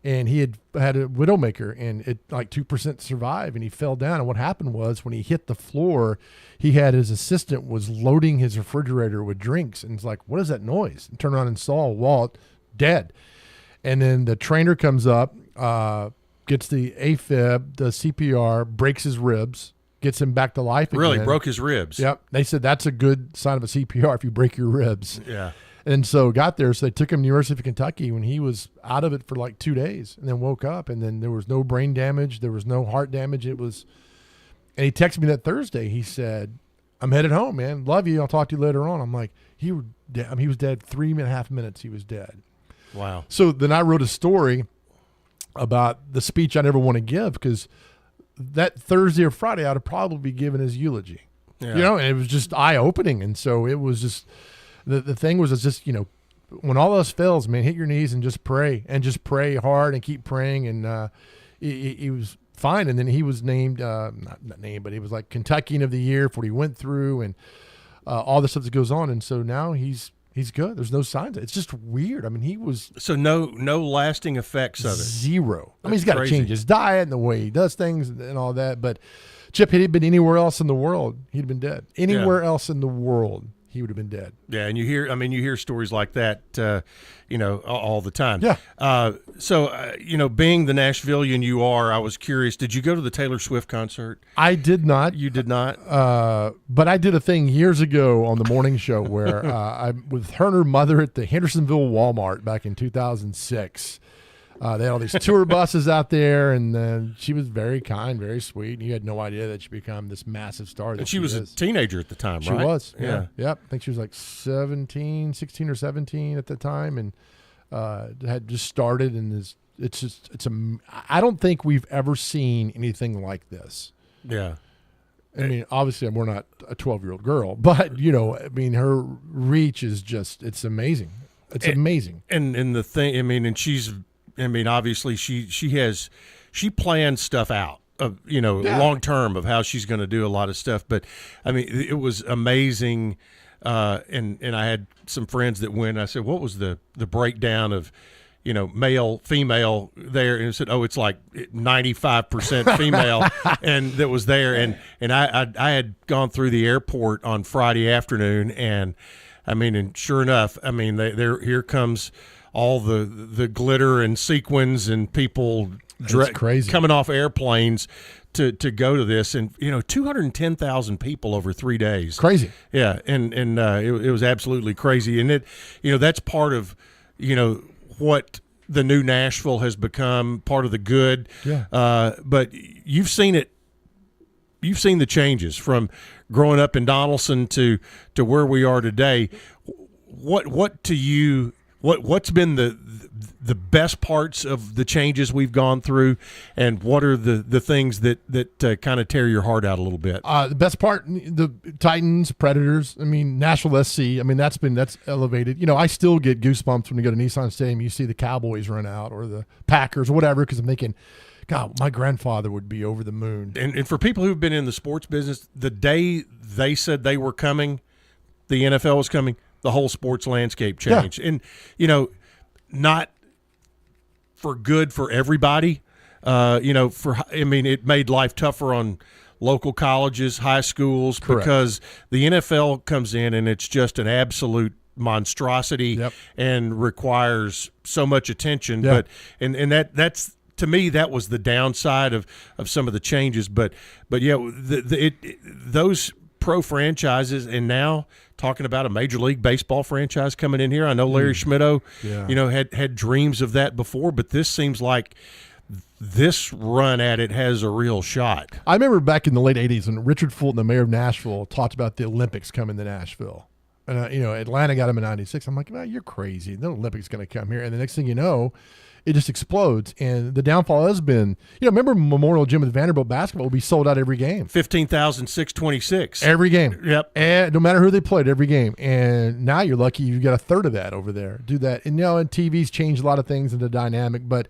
And he had a widowmaker, and it like 2% survived, and he fell down. And what happened was when he hit the floor, he had his assistant was loading his refrigerator with drinks, and it's like, what is that noise? And turned around and saw Walt dead. And then the trainer comes up, gets the AFib, the CPR, breaks his ribs, gets him back to life again. Really broke his ribs. Yep. They said that's a good sign of a CPR if you break your ribs. Yeah. And so got there. So they took him to the University of Kentucky when he was out of it for like 2 days, and then woke up, and then there was no brain damage. There was no heart damage. And he texted me that Thursday. He said, I'm headed home, man. Love you. I'll talk to you later on. I'm like, he was dead. I mean, he was dead 3.5 minutes. He was dead. Wow. So then I wrote a story about the speech I never want to give, because that Thursday or Friday I'd have probably be giving his eulogy. Yeah. And it was just eye-opening. And so it was just the thing was just, when all else fails, man, hit your knees and just pray hard and keep praying. And he was fine. And then he was named, not named, but he was like Kentuckian of the Year for what he went through and all the stuff that goes on. And so now he's good. There's no signs. It's just weird. I mean, he was so no lasting effects of it. Zero. I mean, he's got to change his diet and the way he does things and all that. But Chip, had he been anywhere else in the world, he'd have been dead. Anywhere else in the world, he would have been dead. Yeah, and you hear stories like that, all the time. Yeah. So being the Nashvilleian you are, I was curious. Did you go to the Taylor Swift concert? I did not. You did not. But I did a thing years ago on the morning show where I'm with her and her mother at the Hendersonville Walmart back in 2006. They had all these tour buses out there, and she was very kind, very sweet. And you had no idea that she'd become this massive star. And she was a teenager at the time, right? She was. Yeah. Yep. I think she was like 16 or 17 at the time, and had just started. And I don't think we've ever seen anything like this. Yeah. I mean, obviously, we're not a 12-year-old girl, but I mean, her reach is just—it's amazing. It's amazing. And the thing, I mean, and she's. I mean, obviously, she plans stuff out of long term of how she's going to do a lot of stuff. But I mean, it was amazing, and I had some friends that went. I said, "What was the breakdown of male, female there?" And I said, "Oh, it's like 95% female," and that was there. And I had gone through the airport on Friday afternoon, and I mean, and sure enough, I mean, here comes all the glitter and sequins and people crazy coming off airplanes to go to this, and 210,000 people over 3 days. Crazy. Yeah, and it was absolutely crazy, and it that's part of what the new Nashville has become, part of the good. Yeah. But you've seen it. You've seen the changes from growing up in Donaldson to where we are today. What to you what's been the best parts of the changes we've gone through, and what are the things that kind of tear your heart out a little bit? The best part, the Titans, Predators. I mean, Nashville SC. I mean, that's elevated. You know, I still get goosebumps when you go to Nissan Stadium. You see the Cowboys run out or the Packers or whatever, because I'm thinking, God, my grandfather would be over the moon. And for people who've been in the sports business, the day they said they were coming, the NFL was coming, the whole sports landscape changed. Yeah. And, you know, not for good for everybody. It made life tougher on local colleges, high schools. Correct. Because the NFL comes in and it's just an absolute monstrosity. Yep. And requires so much attention. Yep. But that's to me, that was the downside of some of the changes. But yeah, those pro franchises, and now talking about a Major League Baseball franchise coming in here. I know Larry Schmittou, had dreams of that before, but this seems like this run at it has a real shot. I remember back in the late 80s when Richard Fulton, the mayor of Nashville, talked about the Olympics coming to Nashville. And, Atlanta got him in 96. I'm like, man, you're crazy. The Olympics going to come here. And the next thing you know, it just explodes. And the downfall has been, remember Memorial Gym with Vanderbilt basketball will be sold out every game. 15,626. Every game. Yep. And no matter who they played, every game. And now you're lucky you got a third of that over there. Do that. And, and TV's changed a lot of things in the dynamic. But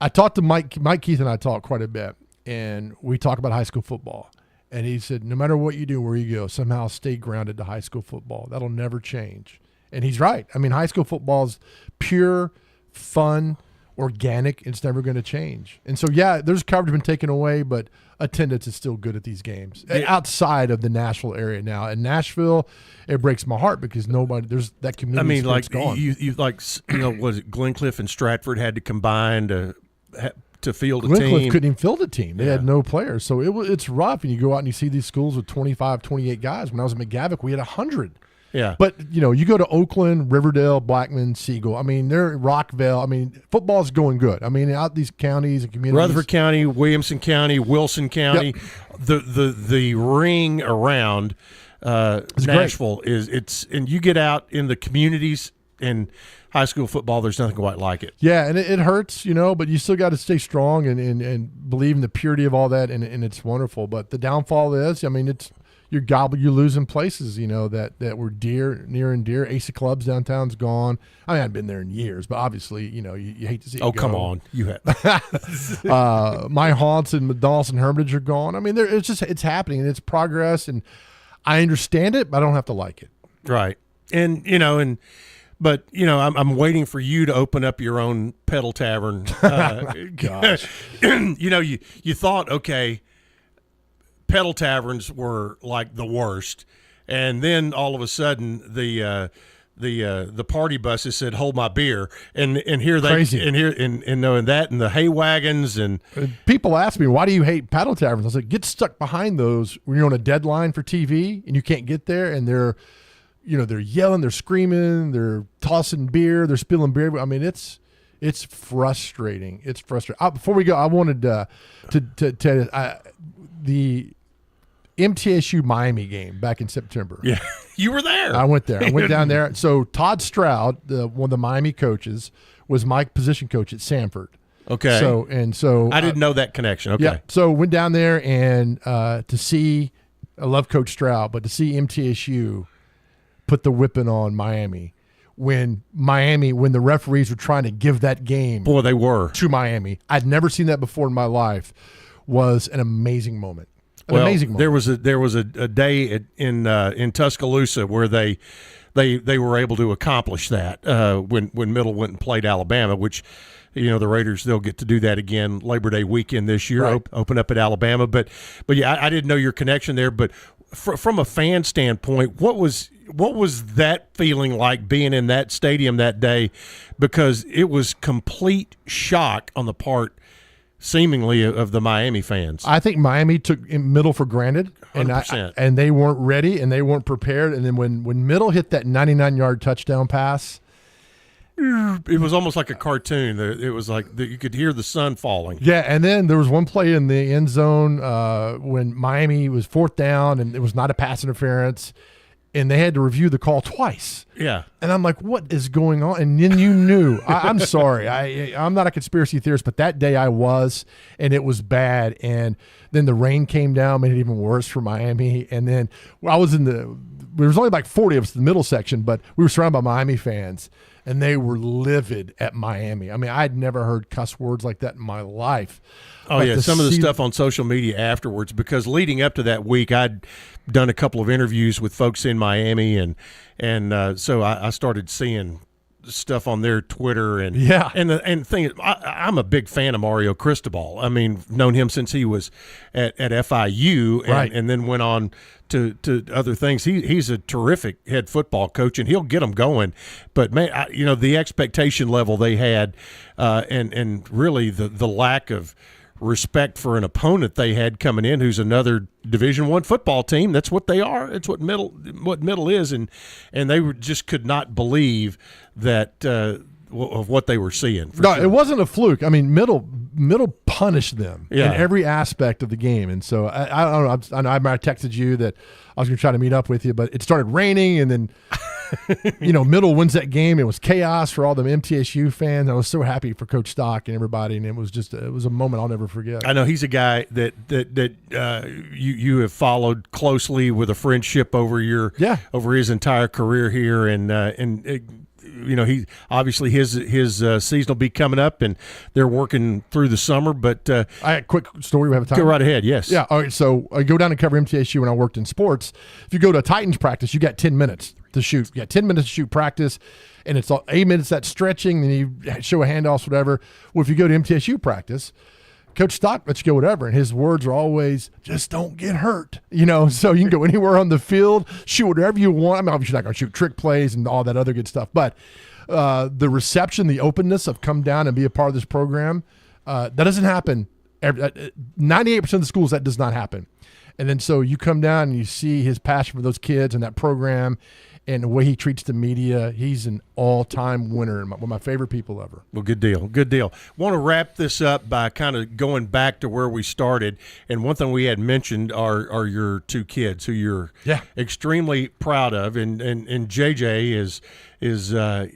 I talked to Mike Keith and I talk quite a bit. And we talk about high school football. And he said, no matter what you do, where you go, somehow stay grounded to high school football. That'll never change. And he's right. I mean, high school football is pure, fun, organic. It's never going to change. And so, yeah, there's coverage been taken away, but attendance is still good at these games outside of the Nashville area now. In Nashville, it breaks my heart because there's that community. I mean, like gone. Was it Glencliff and Stratford had to combine to field a team? Glencliff couldn't even field a team. They had no players. So it's rough. And you go out and you see these schools with 25, 28 guys. When I was at McGavick, we had 100. Yeah. But, you go to Oakland, Riverdale, Blackman, Siegel. I mean, they're Rockville. I mean, football's going good. I mean, out these counties and communities. Rutherford County, Williamson County, Wilson County. Yep. The ring around Nashville is and you get out in the communities and high school football, there's nothing quite like it. Yeah, and it hurts, but you still got to stay strong and believe in the purity of all that, and it's wonderful. But the downfall is, I mean, you're losing places, that were near and dear. Ace of Clubs downtown's gone. I mean, I've been there in years, but obviously, you hate to see it go. Come on. You have. My haunts in Dawson Hermitage are gone. I mean, it's happening, and it's progress, and I understand it, but I don't have to like it. Right. And, but, I'm waiting for you to open up your own pedal tavern. Gosh. You thought, okay, pedal taverns were like the worst, and then all of a sudden the party buses said, "Hold my beer," and here they Crazy. and knowing that, and the hay wagons and people ask me, why do you hate pedal taverns? I was like, get stuck behind those when you're on a deadline for TV and you can't get there, and they're yelling, they're screaming, they're tossing beer, they're spilling beer. I mean, it's frustrating. It's frustrating. Before we go, I wanted to the MTSU Miami game back in September. Yeah, you were there. I went there. I went down there. So Todd Stroud, one of the Miami coaches, was my position coach at Sanford. Okay. So I didn't know that connection. Okay. Yeah. So went down there and to see, I love Coach Stroud, but to see MTSU put the whipping on Miami when the referees were trying to give that game. Boy, they were. To Miami. I'd never seen that before in my life. Was an amazing moment. Amazing moment. There was a day in Tuscaloosa where they were able to accomplish that when Middle went and played Alabama, which the Raiders, they'll get to do that again Labor Day weekend this year. Right. Open up at Alabama, but yeah, I didn't know your connection there. But from a fan standpoint, what was that feeling like being in that stadium that day? Because it was complete shock on the part, seemingly, of the Miami fans. I think Miami took Middle for granted, 100%. and they weren't ready and they weren't prepared. And then when Middle hit that 99-yard touchdown pass, it was almost like a cartoon. It was like you could hear the sun falling. Yeah, and then there was one play in the end zone when Miami was fourth down and it was not a pass interference. and they had to review the call twice. Yeah. And I'm like, what is going on? And then you knew. I'm sorry. I'm not a conspiracy theorist, but that day I was, and it was bad. And then the rain came down, made it even worse for Miami. And then I was there was only like 40 of us in the middle section, but we were surrounded by Miami fans, and they were livid at Miami. I mean, I'd never heard cuss words like that in my life. Oh, yeah, some of the stuff on social media afterwards, because leading up to that week, I'd done a couple of interviews with folks in Miami, and so I started seeing stuff on their Twitter and I'm a big fan of Mario Cristobal. I mean, known him since he was at FIU, and then went on to other things. He's a terrific head football coach, and he'll get them going. But man, the expectation level they had, and really the lack of respect for an opponent they had coming in, who's another Division I football team. That's what they are. It's what middle is, and they just could not believe that of what they were seeing. No, it wasn't a fluke. I mean, middle punished them in every aspect of the game, and so I don't know. I texted you that I was going to try to meet up with you, but it started raining, and then middle wins that game. It was chaos for all the MTSU fans. I was so happy for Coach Stock and everybody, and it was a moment I'll never forget. I know he's a guy that you have followed closely with a friendship over his entire career here, and he obviously his season will be coming up, and they're working through the summer. But I had a quick story. We have time. Go right ahead. Yes. Yeah. All right. So I go down and cover MTSU when I worked in sports. If you go to a Titans practice, you got 10 minutes to shoot. You got 10 minutes to shoot practice, and it's 8 minutes that stretching. Then you show a handoffs, whatever. Well, if you go to MTSU practice, Coach Stock lets you go whatever, and his words are always, just don't get hurt. So you can go anywhere on the field, shoot whatever you want. I mean, obviously you're not going to shoot trick plays and all that other good stuff, but the reception, the openness of come down and be a part of this program, that doesn't happen. 98% of the schools, that does not happen. And then so you come down and you see his passion for those kids and that program and the way he treats the media. He's an all-time winner and one of my favorite people ever. Well, good deal. Want to wrap this up by kind of going back to where we started. And one thing we had mentioned are your two kids who you're extremely proud of. And JJ is he's I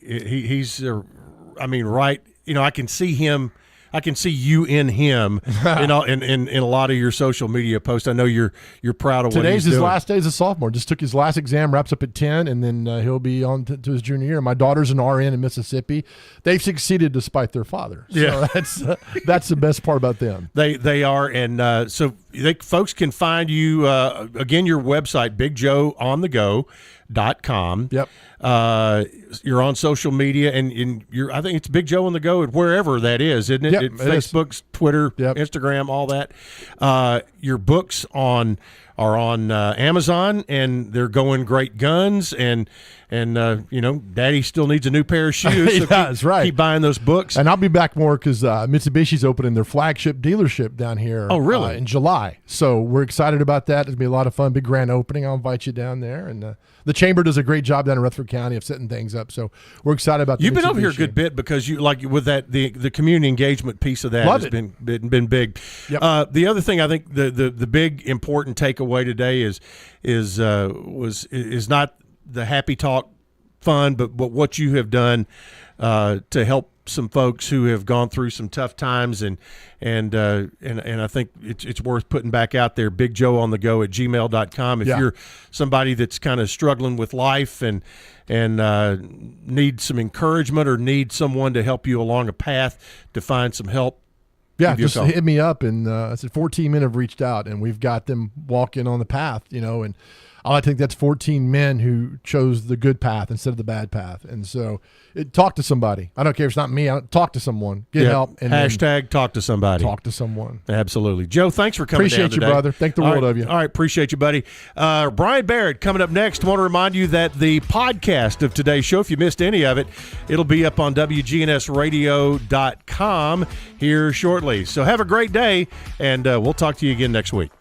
mean, right. I can see him. I can see you in him in a lot of your social media posts. I know you're proud of what he's doing. Today's his last day as a sophomore. Just took his last exam, wraps up at 10, and then he'll be on to his junior year. My daughter's an RN in Mississippi. They've succeeded despite their father. So that's the best part about them. They are, and so folks can find you, again, your website, BigJoeOnTheGo.com. Yep. You're on social media, and I think it's Big Joe on the Go, wherever that is, isn't it? Yep, Facebook, Twitter, Instagram, all that. Your books are on Amazon, and they're going great guns, and Daddy still needs a new pair of shoes. He does, right. Keep buying those books. And I'll be back more because Mitsubishi's opening their flagship dealership down here. Oh, really? In July. So we're excited about that. It'll be a lot of fun. Big grand opening. I'll invite you down there. And the Chamber does a great job down in Rutherford County of setting things up. So we're excited about You've been over here a good bit because you like with that the community engagement piece of that has been big. Yep. The other thing I think the big important takeaway today is not the happy talk fun, but what you have done to help some folks who have gone through some tough times, and I think it's worth putting back out there. BigJoeOnTheGo@gmail.com. If you're somebody that's kind of struggling with life and need some encouragement or need someone to help you along a path to find some help. Yeah, just hit me up, and I said 14 men have reached out, and we've got them walking on the path, and I think that's 14 men who chose the good path instead of the bad path. And so talk to somebody. I don't care if it's not me. Talk to someone. Get help. And hashtag talk to somebody. Talk to someone. Absolutely. Joe, thanks for coming down today. Appreciate you, brother. Think the world of you. All right. Appreciate you, buddy. Brian Barrett coming up next. I want to remind you that the podcast of today's show, if you missed any of it, it'll be up on WGNSradio.com here shortly. So have a great day, and we'll talk to you again next week.